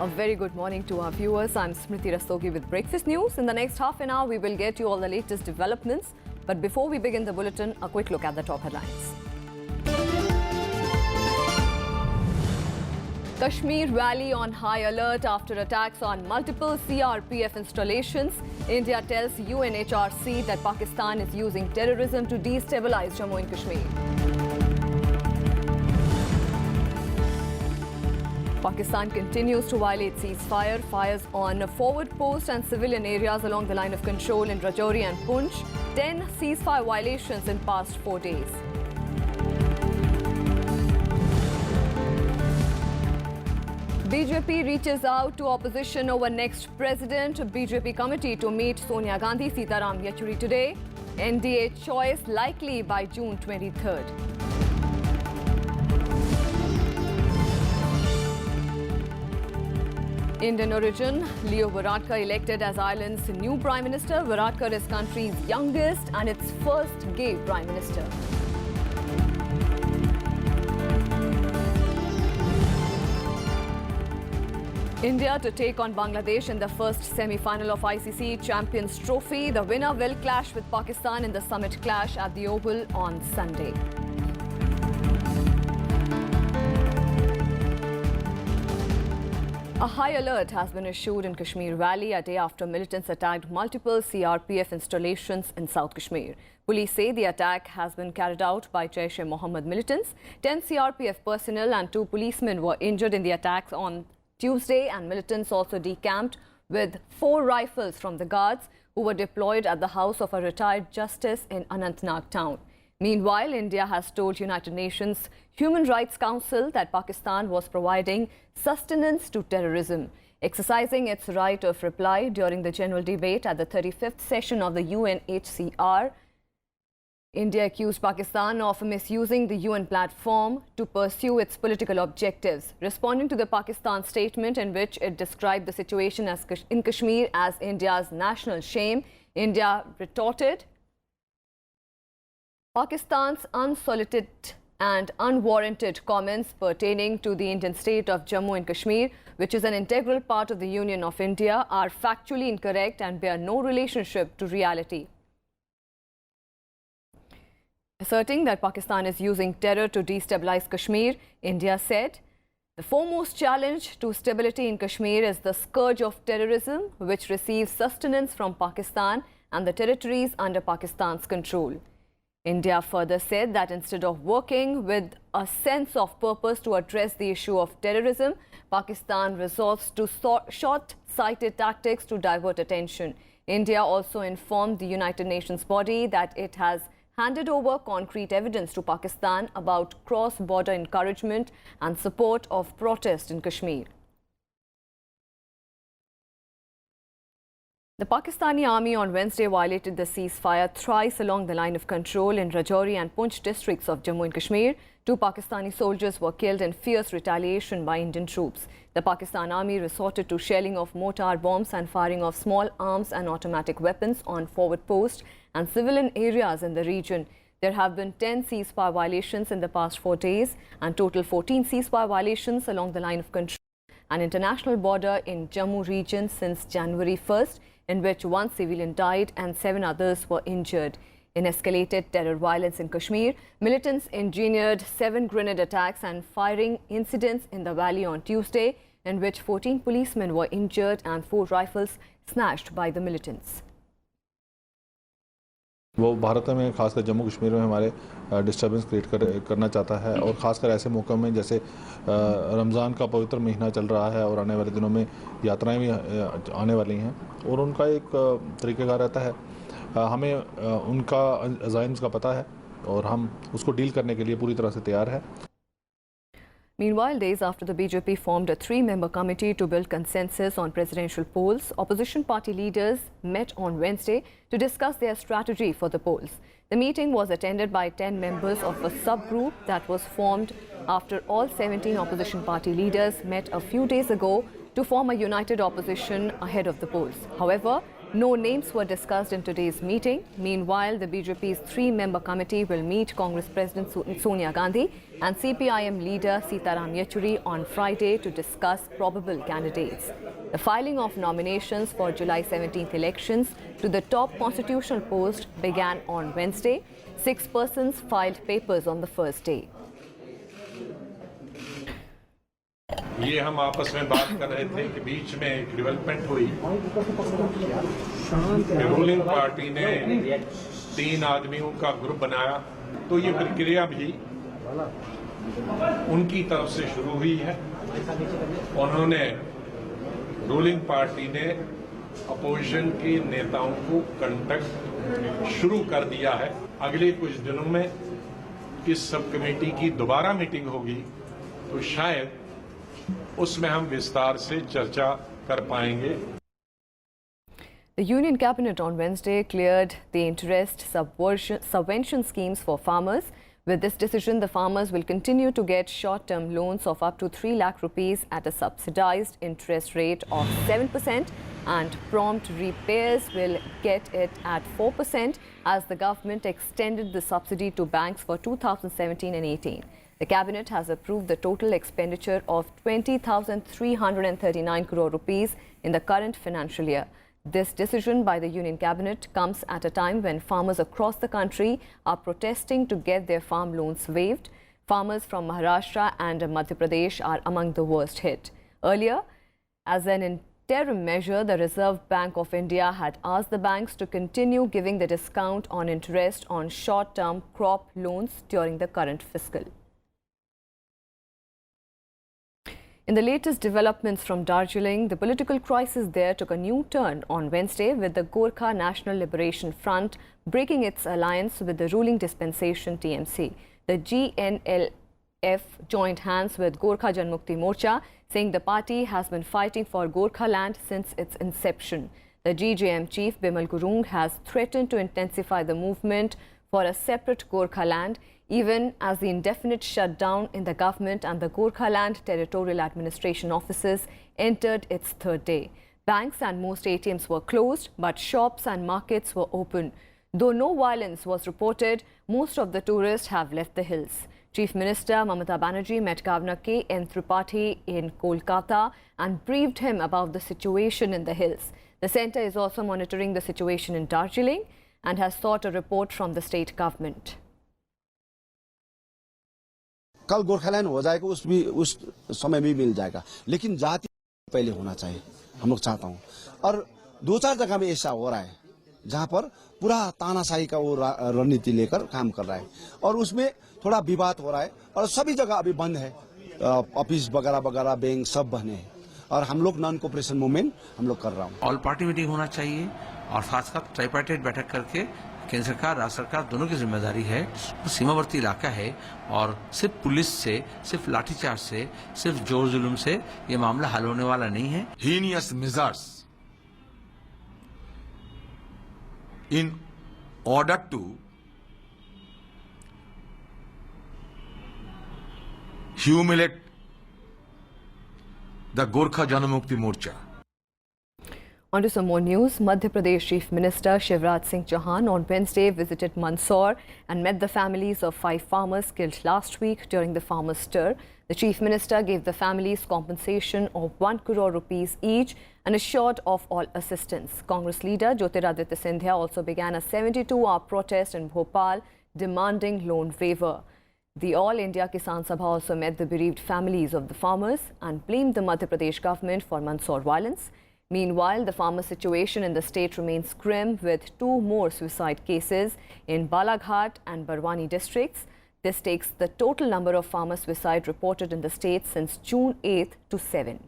A very good morning to our viewers. I'm Smriti Rastogi with Breakfast News. In the next half an hour, we will get you all the latest developments. But before we begin the bulletin, a quick look at the top headlines. Kashmir Valley on high alert after attacks on multiple CRPF installations. India tells UNHRC that Pakistan is using terrorism to destabilize Jammu and Kashmir. Pakistan continues to violate ceasefire. Fires on forward posts and civilian areas along the line of control in Rajouri and Poonch. 10 ceasefire violations in past 4 days. BJP reaches out to opposition over next president. BJP committee to meet Sonia Gandhi, Sitaram Yechuri today. NDA choice likely by June 23rd. Indian origin, Leo Varadkar elected as Ireland's new Prime Minister. Varadkar is country's youngest and its first gay Prime Minister. India to take on Bangladesh in the first semi-final of ICC Champions Trophy. The winner will clash with Pakistan in the summit clash at the Oval on Sunday. A high alert has been issued in Kashmir Valley a day after militants attacked multiple CRPF installations in South Kashmir. Police say the attack has been carried out by Jaish-e-Mohammed militants. 10 CRPF personnel and 2 policemen were injured in the attacks on Tuesday, and militants also decamped with 4 rifles from the guards who were deployed at the house of a retired justice in Anantnag town. Meanwhile, India has told United Nations Human Rights Council that Pakistan was providing sustenance to terrorism, exercising its right of reply during the general debate at the 35th session of the UNHCR. India accused Pakistan of misusing the UN platform to pursue its political objectives. Responding to the Pakistan statement in which it described the situation in Kashmir as India's national shame, India retorted, Pakistan's unsolicited and unwarranted comments pertaining to the Indian state of Jammu and Kashmir, which is an integral part of the Union of India, are factually incorrect and bear no relationship to reality. Asserting that Pakistan is using terror to destabilize Kashmir, India said, the foremost challenge to stability in Kashmir is the scourge of terrorism, which receives sustenance from Pakistan and the territories under Pakistan's control. India further said that instead of working with a sense of purpose to address the issue of terrorism, Pakistan resorts to short-sighted tactics to divert attention. India also informed the United Nations body that it has handed over concrete evidence to Pakistan about cross-border encouragement and support of protest in Kashmir. The Pakistani army on Wednesday violated the ceasefire thrice along the line of control in Rajouri and Poonch districts of Jammu and Kashmir. 2 Pakistani soldiers were killed in fierce retaliation by Indian troops. The Pakistan army resorted to shelling of mortar bombs and firing of small arms and automatic weapons on forward posts and civilian areas in the region. There have been 10 ceasefire violations in the past 4 days and total 14 ceasefire violations along the line of control and international border in Jammu region since January 1st, in which 1 civilian died and 7 others were injured. In escalated terror violence in Kashmir, militants engineered 7 grenade attacks and firing incidents in the valley on Tuesday, in which 14 policemen were injured and 4 rifles snatched by the militants. वो भारत में खासकर जम्मू कश्मीर में हमारे disturbance create करना चाहता है और ख़ासकर ऐसे मौक़ों में जैसे रमज़ान का पवित्र महीना चल रहा है और आने वाले दिनों में यात्राएं भी आने वाली हैं और उनका एक तरीक़ेकार रहता है, हमें उनका अज़ाइम्स का पता है और हम उसको डील करने के लिए पूरी तरह से तैयार हैं. Meanwhile, days after the BJP formed a 3-member committee to build consensus on presidential polls, opposition party leaders met on Wednesday to discuss their strategy for the polls. The meeting was attended by 10 members of a subgroup that was formed after all 17 opposition party leaders met a few days ago to form a united opposition ahead of the polls. However, No names were discussed in today's meeting. Meanwhile, the BJP's three-member committee will meet Congress President Sonia Gandhi and CPIM leader Sitaram Yechuri on Friday to discuss probable candidates. The filing of nominations for July 17th elections to the top constitutional post began on Wednesday. 6 persons filed papers on the first day. ये हम आपस में बात कर रहे थे कि बीच में एक डेवलपमेंट हुई। रूलिंग पार्टी ने 3 आदमियों का ग्रुप बनाया, तो ये प्रक्रिया भी उनकी तरफ से शुरू हुई है। उन्होंने रूलिंग पार्टी ने अपोजिशन के नेताओं को कांटेक्ट शुरू कर दिया है। अगले कुछ दिनों में इस सब कमेटी की दोबारा मीटिंग होगी, तो शायद उसमें हम विस्तार से चर्चा कर पाएंगे। The Union Cabinet on Wednesday cleared the interest subvention schemes for farmers. With this decision, the farmers will continue to get short-term loans of up to 3 lakh rupees at a subsidized interest rate of 7%, and prompt repairs will get it at 4% as the government extended the subsidy to banks for 2017 and 18. The Cabinet has approved the total expenditure of 20,339 crore rupees in the current financial year. This decision by the Union Cabinet comes at a time when farmers across the country are protesting to get their farm loans waived. Farmers from Maharashtra and Madhya Pradesh are among the worst hit. Earlier, as an interim measure, the Reserve Bank of India had asked the banks to continue giving the discount on interest on short-term crop loans during the current fiscal. In the latest developments from Darjeeling, the political crisis there took a new turn on Wednesday, with the Gorkha National Liberation Front breaking its alliance with the ruling dispensation TMC. The GNLF joined hands with Gorkha Janmukti Morcha, saying the party has been fighting for Gorkha land since its inception. The GJM chief Bimal Gurung has threatened to intensify the movement for a separate Gorkha land, even as the indefinite shutdown in the government and the Gorkha Land Territorial Administration offices entered its 3rd day. Banks and most ATMs were closed, but shops and markets were open. Though no violence was reported, most of the tourists have left the hills. Chief Minister Mamata Banerjee met Governor K.N. Tripathi in Kolkata and briefed him about the situation in the hills. The centre is also monitoring the situation in Darjeeling and has sought a report from the state government. कल गोरखालैंड हो जाएगा, उस समय भी मिल जाएगा, लेकिन जाति पहले होना चाहिए, हम लोग चाहता हूँ। और 2-4 जगह में ऐसा हो रहा है जहाँ पर पूरा तानाशाही का वो रणनीति लेकर काम कर रहा है और उसमें थोड़ा विवाद हो रहा है और सभी जगह अभी बंद है, ऑफिस वगैरह वगैरह बैंक सब बंद है और हम लोग नॉन कोऑपरेशन मूवमेंट हम लोग कर रहा हूँ। ऑल पार्टी मीटिंग होना चाहिए और साथ साथ ट्राइपार्टाइट बैठक करके केंद्र सरकार राज्य सरकार दोनों की जिम्मेदारी है। सीमावर्ती इलाका है और सिर्फ पुलिस से, सिर्फ लाठीचार्ज से, सिर्फ जोर जुलूम से ये मामला हल होने वाला नहीं है। Heinous measures in order to humiliate the Gorkha Janmukti Morcha. On to some more news. Madhya Pradesh Chief Minister Shivraj Singh Chauhan on Wednesday visited Mandsaur and met the families of 5 farmers killed last week during the farmers' stir. The Chief Minister gave the families compensation of 1 crore rupees each and assured of all assistance. Congress leader Jyotiraditya Scindia also began a 72-hour protest in Bhopal demanding loan waiver. The All India Kisan Sabha also met the bereaved families of the farmers and blamed the Madhya Pradesh government for Mandsaur violence. Meanwhile, the farmer situation in the state remains grim, with 2 more suicide cases in Balaghat and Barwani districts. This takes the total number of farmer suicide reported in the state since June 8th to 7.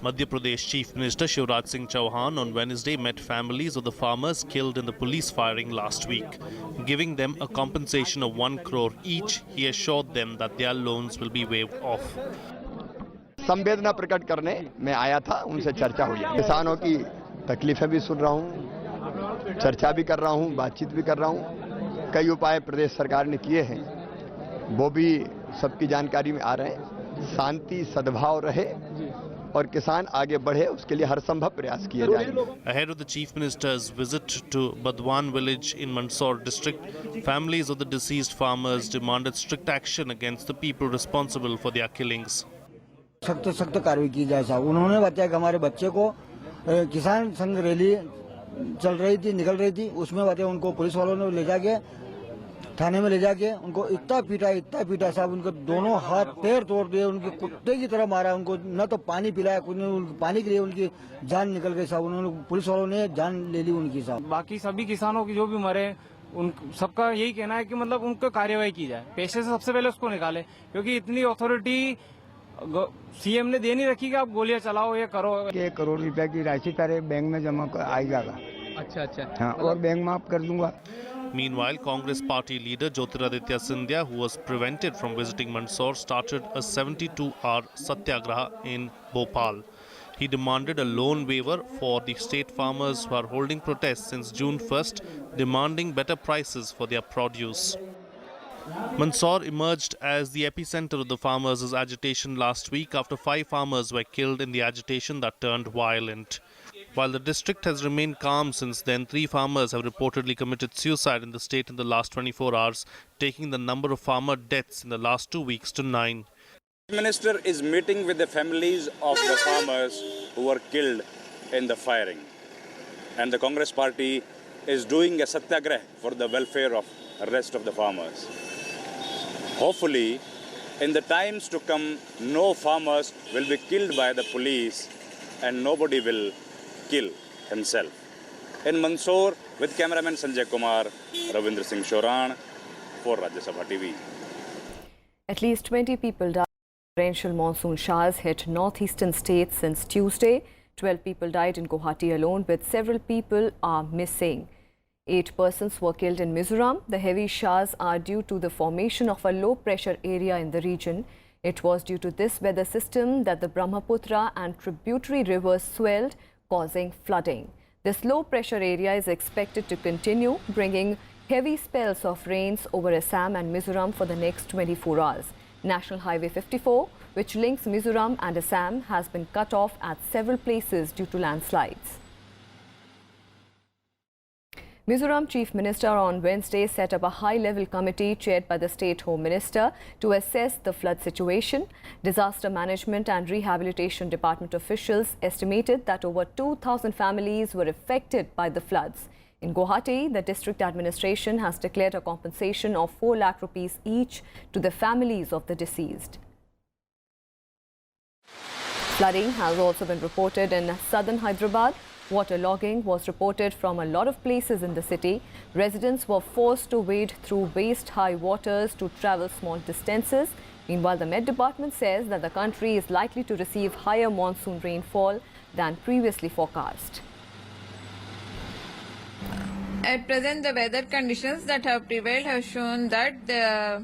Madhya Pradesh Chief Minister Shivraj Singh Chauhan on Wednesday met families of the farmers killed in the police firing last week. Giving them a compensation of 1 crore each, he assured them that their loans will be waived off. संवेदना प्रकट करने मैं आया था, उनसे चर्चा हुई। किसानों की तकलीफें भी सुन रहा हूं, चर्चा भी कर रहा हूं, बातचीत भी कर रहा हूं। कई उपाय प्रदेश सरकार ने किए हैं, वो भी सबकी जानकारी में आ रहे हैं। शांति सद्भाव रहे और किसान आगे बढ़े उसके लिए हर संभव प्रयास किए जाएंगे। Ahead of the Chief Minister's visit to Badwan village in Mandsaur district, families of the deceased farmers demanded strict action against the people responsible for their killings. सख्त सख्त कार्रवाई की जाए साहब। उन्होंने बताया कि हमारे बच्चे को किसान संघ रैली चल रही थी, निकल रही थी, उसमें बताया उनको पुलिस वालों ने ले जाके थाने में ले जाके उनको इतना पीटा साहब, उनको दोनों हाथ पैर तोड़ दिए, उनके कुत्ते की तरह मारा, उनको न तो पानी पिलाया, पानी के लिए उनकी जान निकल गई साहब। उन्होंने पुलिस वालों ने जान ले ली उनकी साहब। बाकी सभी किसानों की जो भी मरे उन सबका यही कहना है कि मतलब उनको कार्रवाई की जाए, पैसे से सबसे पहले उसको निकाले, क्योंकि इतनी अथॉरिटी सीएम ने दे नहीं रखी कि आप गोलियां चलाओ, ये करो। 1 करोड़ रुपए की राशि तारे बैंक में जमा कर आएगा। अच्छा हाँ, और बैंक माफ कर दूंगा। Meanwhile, Congress party leader Jyotiraditya Scindia, who was prevented from visiting Mandsaur, started a 72-hour satyagraha in Bhopal. He demanded a loan waiver for the state farmers who are holding protests since June 1st, demanding better prices for their produce. Mandsaur emerged as the epicenter of the farmers' agitation last week after 5 farmers were killed in the agitation that turned violent. While the district has remained calm since then, 3 farmers have reportedly committed suicide in the state in the last 24 hours, taking the number of farmer deaths in the last 2 weeks to 9. The Minister is meeting with the families of the farmers who were killed in the firing. And the Congress party is doing a satyagrah for the welfare of the rest of the farmers. Hopefully, in the times to come, no farmers will be killed by the police and nobody will kill himself. In Mandsaur, with cameraman Sanjay Kumar, Ravindra Singh Shoran for Rajya Sabha TV. At least 20 people died. Torrential monsoon showers hit northeastern states since Tuesday. 12 people died in Guwahati alone, with several people are missing. 8 persons were killed in Mizoram. The heavy showers are due to the formation of a low-pressure area in the region. It was due to this weather system that the Brahmaputra and tributary rivers swelled, causing flooding. This low-pressure area is expected to continue, bringing heavy spells of rains over Assam and Mizoram for the next 24 hours. National Highway 54, which links Mizoram and Assam, has been cut off at several places due to landslides. Mizoram Chief Minister on Wednesday set up a high-level committee chaired by the State Home Minister to assess the flood situation. Disaster Management and Rehabilitation Department officials estimated that over 2,000 families were affected by the floods. In Guwahati, the district administration has declared a compensation of 4 lakh rupees each to the families of the deceased. Flooding has also been reported in southern Hyderabad. Waterlogging was reported from a lot of places in the city. Residents were forced to wade through waist-high waters to travel small distances. Meanwhile, the Met Department says that the country is likely to receive higher monsoon rainfall than previously forecast. At present, the weather conditions that have prevailed have shown that the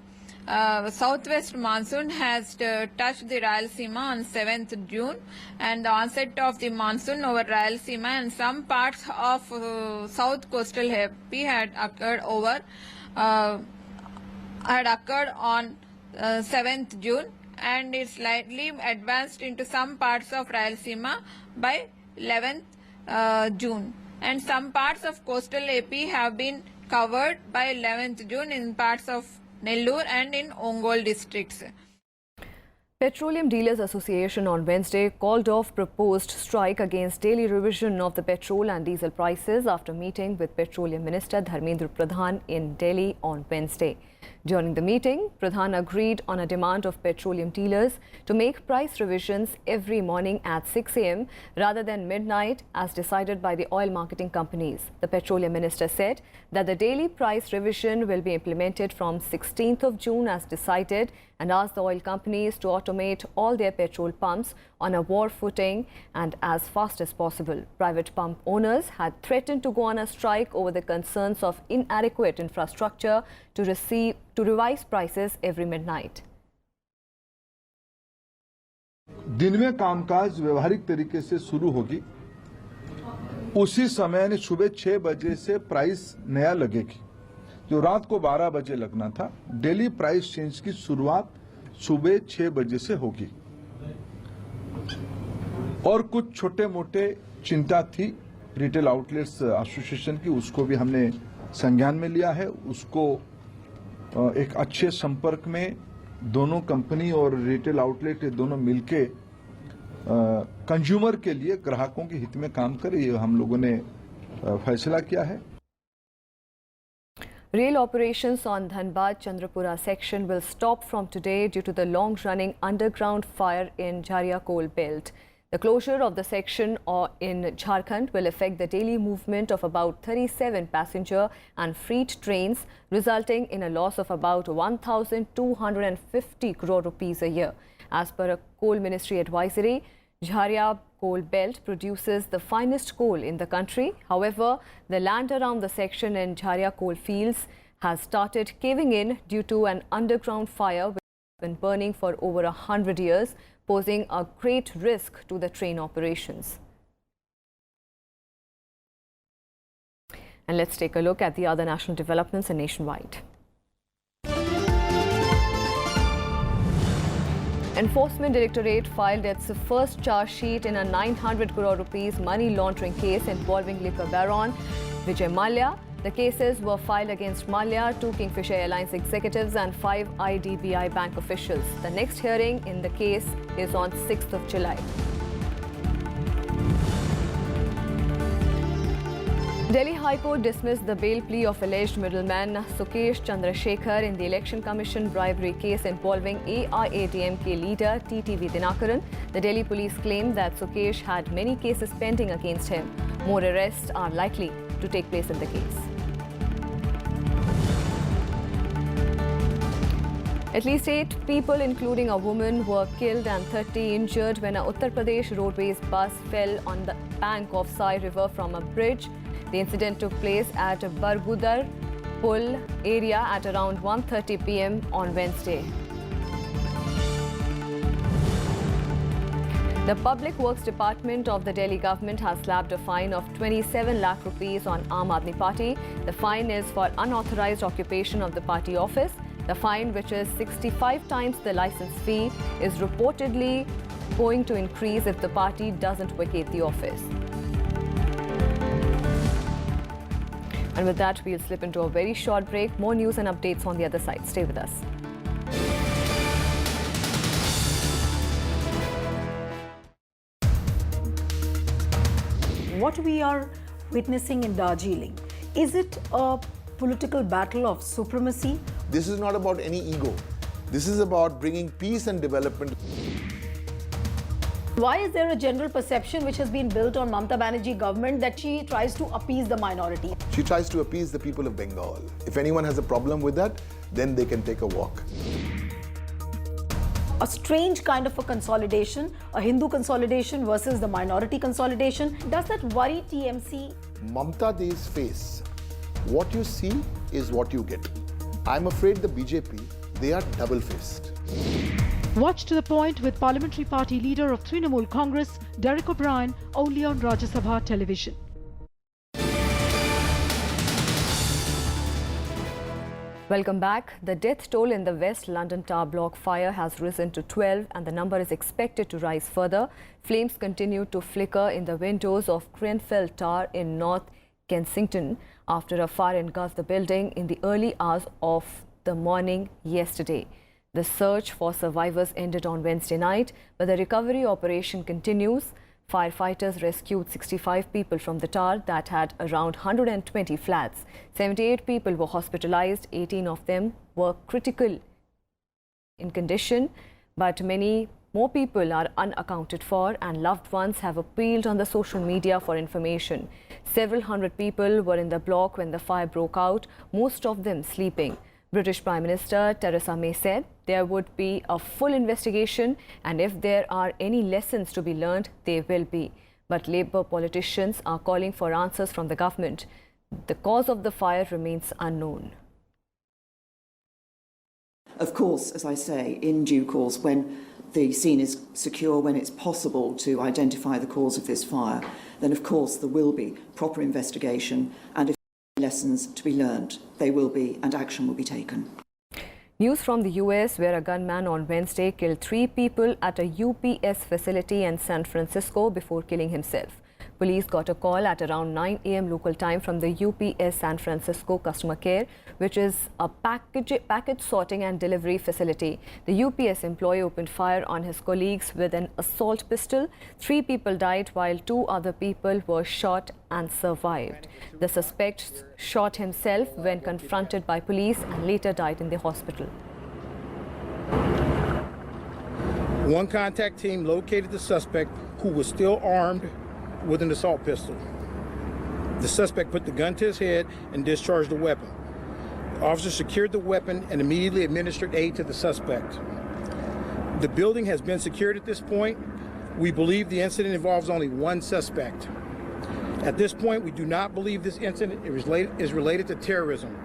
southwest monsoon has touched the Rayalaseema on 7th June, and the onset of the monsoon over Rayalaseema and some parts of south coastal AP had occurred on 7th June, and it slightly advanced into some parts of Rayalaseema by 11th June, and some parts of coastal AP have been covered by 11th June in parts of Nellore and in Ongole districts. Petroleum Dealers Association on Wednesday called off proposed strike against daily revision of the petrol and diesel prices after meeting with Petroleum Minister Dharmendra Pradhan in Delhi on Wednesday. During the meeting, Pradhan agreed on a demand of petroleum dealers to make price revisions every morning at 6 a.m. rather than midnight as decided by the oil marketing companies. The Petroleum Minister said that the daily price revision will be implemented from 16th of June as decided, and asked the oil companies to automate all their petrol pumps on a war footing and as fast as possible. Private pump owners had threatened to go on a strike over the concerns of inadequate infrastructure to revise prices every midnight. दिन में कामकाज व्यवहारिक तरीके से शुरू होगी, उसी समय यानी सुबह 6 बजे से प्राइस नया लगेगी, जो रात को 12 बजे लगना था। डेली प्राइस चेंज की शुरुआत सुबह 6 बजे से होगी। और कुछ छोटे मोटे चिंता थी रिटेल आउटलेट्स एसोसिएशन की, उसको भी हमने संज्ञान में लिया है। उसको एक अच्छे संपर्क में दोनों कंपनी और रिटेल आउटलेट दोनों मिलके कंज्यूमर के लिए, ग्राहकों के हित में काम करे, ये हम लोगों ने फैसला किया है। Rail operations on Dhanbad-Chandrapura section will stop from today due to the long-running underground fire in Jharia coal belt. The closure of the section in Jharkhand will affect the daily movement of about 37 passenger and freight trains, resulting in a loss of about 1,250 crore rupees a year. As per a coal ministry advisory, Jharia coal belt produces the finest coal in the country. However, the land around the section in Jharia coal fields has started caving in due to an underground fire which has been burning for over 100 years, posing a great risk to the train operations. And let's take a look at the other national developments and nationwide. Enforcement Directorate filed its first charge sheet in a 900 crore rupees money laundering case involving liquor baron Vijay Mallya. The cases were filed against Mallya, 2 Kingfisher Airlines executives and 5 IDBI bank officials. The next hearing in the case is on 6th of July. Delhi High Court dismissed the bail plea of alleged middleman Sukesh Chandrasekhar in the Election Commission bribery case involving AIADMK leader TTV Dinakaran. The Delhi police claimed that Sukesh had many cases pending against him. More arrests are likely to take place in the case. At least 8 people, including a woman, were killed and 30 injured when a Uttar Pradesh Roadways bus fell on the bank of Sai River from a bridge. The incident took place at Bargudar Pul area at around 1:30 p.m. on Wednesday. The Public Works Department of the Delhi government has slapped a fine of 27 lakh rupees on Aam Aadmi Party. The fine is for unauthorized occupation of the party office. The fine, which is 65 times the license fee, is reportedly going to increase if the party doesn't vacate the office. And with that, we'll slip into a very short break. More news and updates on the other side. Stay with us. What we are witnessing in Darjeeling, is it a political battle of supremacy? This is not about any ego. This is about bringing peace and development. Why is there a general perception which has been built on Mamata Banerjee government that she tries to appease the minority? She tries to appease the people of Bengal. If anyone has a problem with that, then they can take a walk. A strange kind of a consolidation, a Hindu consolidation versus the minority consolidation. Does that worry TMC? Mamata De's face, what you see is what you get. I'm afraid the BJP, they are double-faced. Watch to the point with Parliamentary Party leader of Trinamool Congress, Derek O'Brien, only on Rajya Sabha television. Welcome back. The death toll in the West London Tower block fire has risen to 12 and the number is expected to rise further. Flames continue to flicker in the windows of Grenfell Tower in North Kensington after a fire engulfed the building in the early hours of the morning yesterday. The search for survivors ended on Wednesday night, but the recovery operation continues. Firefighters rescued 65 people from the tower that had around 120 flats. 78 people were hospitalized, 18 of them were critical in condition, but many more people are unaccounted for and loved ones have appealed on the social media for information. Several hundred people were in the block when the fire broke out, most of them sleeping. British Prime Minister Theresa May said there would be a full investigation and if there are any lessons to be learned, they will be. But Labour politicians are calling for answers from the government. The cause of the fire remains unknown. Of course, as I say, in due course, when the scene is secure, when it's possible to identify the cause of this fire, then of course there will be proper investigation and if lessons to be learned, they will be and action will be taken. News from the US, where a gunman on Wednesday killed 3 people at a UPS facility in San Francisco before killing himself. Police got a call at around 9 a.m. local time from the UPS San Francisco customer care, which is a package sorting and delivery facility. The UPS employee opened fire on his colleagues with an assault pistol. 3 people died while 2 other people were shot and survived. The suspect shot himself when confronted by police and later died in the hospital. One contact team located the suspect, who was still armed with an assault pistol. The suspect put the gun to his head and discharged the weapon. The officer secured the weapon and immediately administered aid to the suspect. The building has been secured at this point. We believe the incident involves only one suspect. At this point, we do not believe this incident is related to terrorism.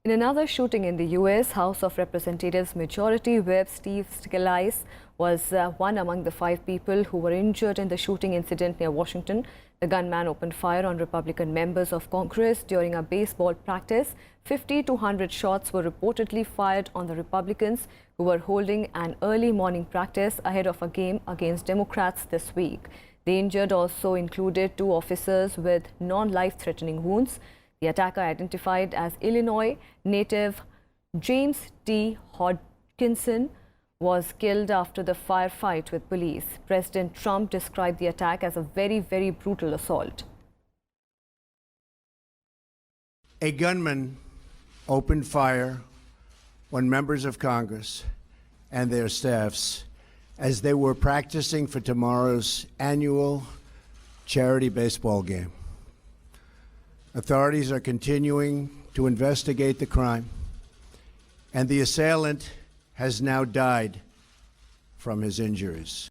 In another shooting in the US, House of Representatives Majority Whip Steve Scalise was one among the 5 people who were injured in the shooting incident near Washington. The gunman opened fire on Republican members of Congress during a baseball practice. 50 to 100 shots were reportedly fired on the Republicans who were holding an early morning practice ahead of a game against Democrats this week. The injured also included 2 officers with non-life-threatening wounds. The attacker, identified as Illinois native James T. Hodgkinson, was killed after the firefight with police. President Trump described the attack as a very, very brutal assault. A gunman opened fire on members of Congress and their staffs as they were practicing for tomorrow's annual charity baseball game. Authorities are continuing to investigate the crime, and the assailant has now died from his injuries.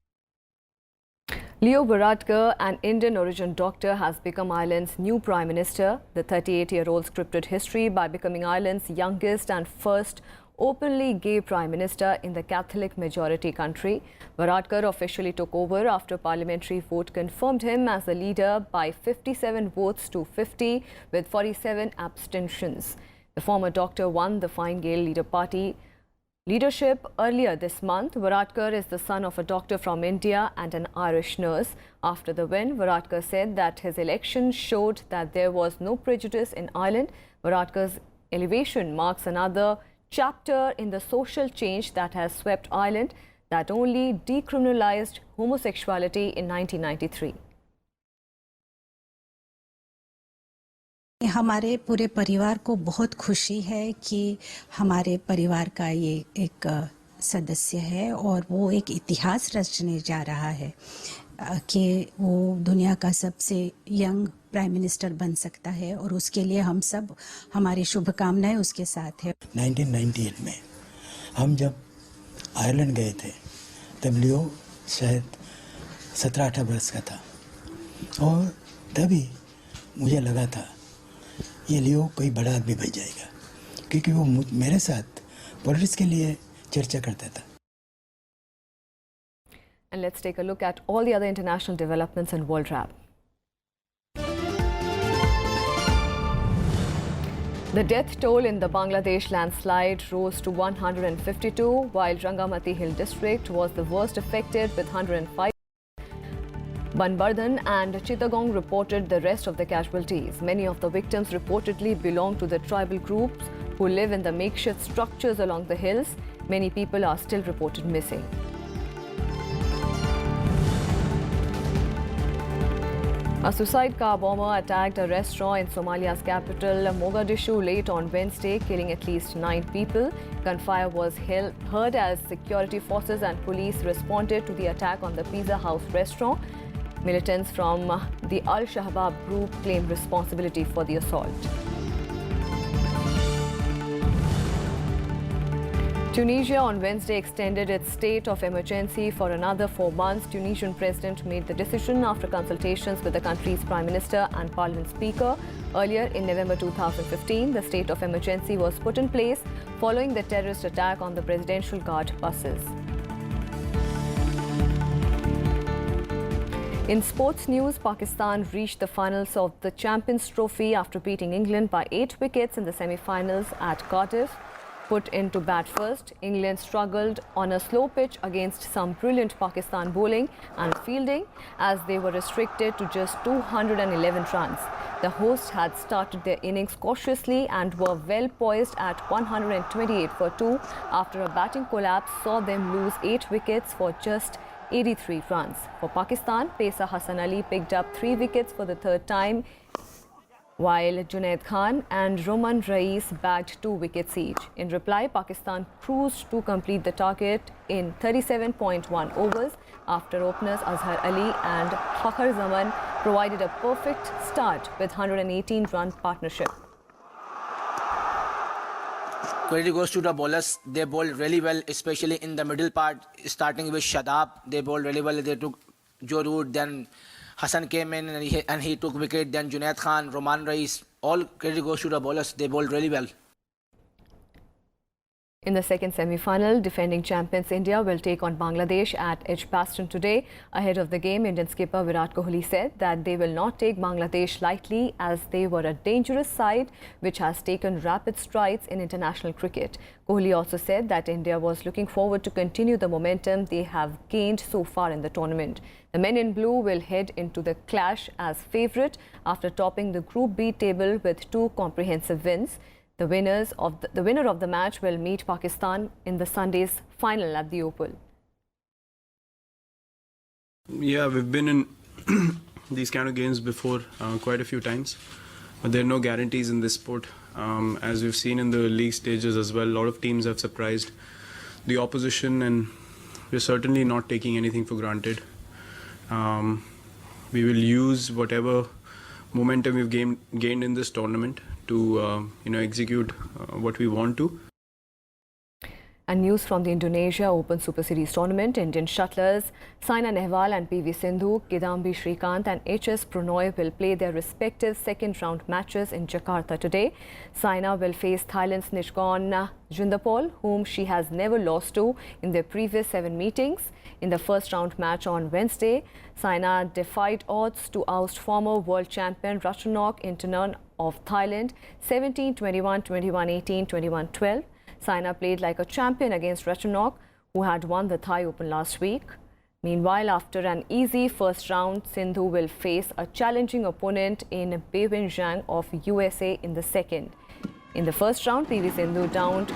Leo Varadkar, an Indian origin doctor, has become Ireland's new Prime Minister. The 38-year-old scripted history by becoming Ireland's youngest and first openly gay Prime Minister in the Catholic majority country. Varadkar officially took over after parliamentary vote confirmed him as the leader by 57 votes to 50 with 47 abstentions. The former doctor won the Fine Gael Leader Party leadership earlier this month. Varadkar is the son of a doctor from India and an Irish nurse. After the win, Varadkar said that his election showed that there was no prejudice in Ireland. Varadkar's elevation marks another chapter in the social change that has swept Ireland, that only decriminalized homosexuality in 1993. हमारे पूरे परिवार को बहुत खुशी है कि हमारे परिवार का ये एक सदस्य है और वो एक इतिहास रचने जा रहा है कि वो दुनिया का सबसे यंग प्राइम मिनिस्टर बन सकता है और उसके लिए हम सब हमारी शुभकामनाएं उसके साथ है। 1998 में हम जब आयरलैंड गए थे तब लियो शायद 17-18 वर्ष का था और तभी मुझे लगा था ये लियो कोई बड़ा आदमी बन जाएगा क्योंकि वो मेरे साथ पॉलिटिक्स के लिए चर्चा करता था। And let's take a look at all the other international developments in World Wrap. The death toll in the Bangladesh landslide rose to 152, while Rangamati Hill district was the worst affected with 105. Banbardhan and Chittagong reported the rest of the casualties. Many of the victims reportedly belong to the tribal groups who live in the makeshift structures along the hills. Many people are still reported missing. A suicide car bomber attacked a restaurant in Somalia's capital, Mogadishu, late on Wednesday, killing at least 9 people. Gunfire was heard as security forces and police responded to the attack on the Pizza House restaurant. Militants from the Al-Shabaab group claimed responsibility for the assault. Tunisia on Wednesday extended its state of emergency for another 4 months. Tunisian president made the decision after consultations with the country's prime minister and parliament speaker. Earlier in November 2015, the state of emergency was put in place following the terrorist attack on the Presidential Guard buses. In sports news, Pakistan reached the finals of the Champions Trophy after beating England by 8 wickets in the semi-finals at Cardiff. put into bat first. England struggled on a slow pitch against some brilliant Pakistan bowling and fielding as they were restricted to just 211 runs. The hosts had started their innings cautiously and were well poised at 128 for 2 after a batting collapse saw them lose 8 wickets for just 83 runs. For Pakistan, pacer Hassan Ali picked up 3 wickets for the third time, while Junaid Khan and Roman Rais bagged 2 wickets each. In reply, Pakistan cruised to complete the target in 37.1 overs after openers Azhar Ali and Fakhar Zaman provided a perfect start with 118-run partnership. Credit goes to the bowlers. They bowled really well, especially in the middle part, starting with Shadab. They bowled really well. They took Joe Root, then Hassan came in and he took wicket, then Junaid Khan, Roman Rais. All credit goes to the bowlers. They bowled really well. In the second semi-final, defending champions India will take on Bangladesh at Edgbaston today. Ahead of the game, Indian skipper Virat Kohli said that they will not take Bangladesh lightly as they were a dangerous side which has taken rapid strides in international cricket. Kohli also said that India was looking forward to continue the momentum they have gained so far in the tournament. The men in blue will head into the clash as favourite after topping the Group B table with 2 comprehensive wins. The winner of the match will meet Pakistan in the Sunday's final at the Oval. Yeah, we've been in these kind of games before quite a few times, but there are no guarantees in this sport. As we've seen in the league stages as well, a lot of teams have surprised the opposition, and we're certainly not taking anything for granted. We will use whatever momentum we've gained in this tournament to execute what we want to. And news from the Indonesia Open Super Series tournament. Indian shuttlers Saina Nehwal and PV Sindhu, Kidambi Srikanth and HS Pranoy will play their respective second-round matches in Jakarta today. Saina will face Thailand's Nishkorn Jindapol, whom she has never lost to in their previous 7 meetings. In the first-round match on Wednesday, Saina defied odds to oust former world champion Ratchanok Intanon of Thailand 17-21, 21-18, 21-12. Saina played like a champion against Ratchanok, who had won the Thai Open last week. Meanwhile, after an easy first round, Sindhu will face a challenging opponent in Beiwen Zhang of USA in the second. In the first round, PV Sindhu downed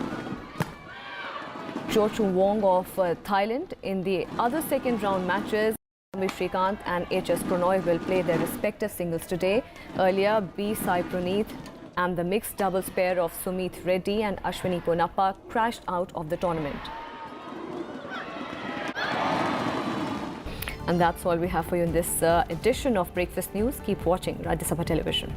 Cho Chung Wong of Thailand. In the other second round matches, Srikanth and HS Pranoy will play their respective singles today. Earlier, B. Sai Praneeth and the mixed doubles pair of Sumit Reddy and Ashwini Ponappa crashed out of the tournament. And that's all we have for you in this edition of Breakfast News. Keep watching Rajya Sabha Television.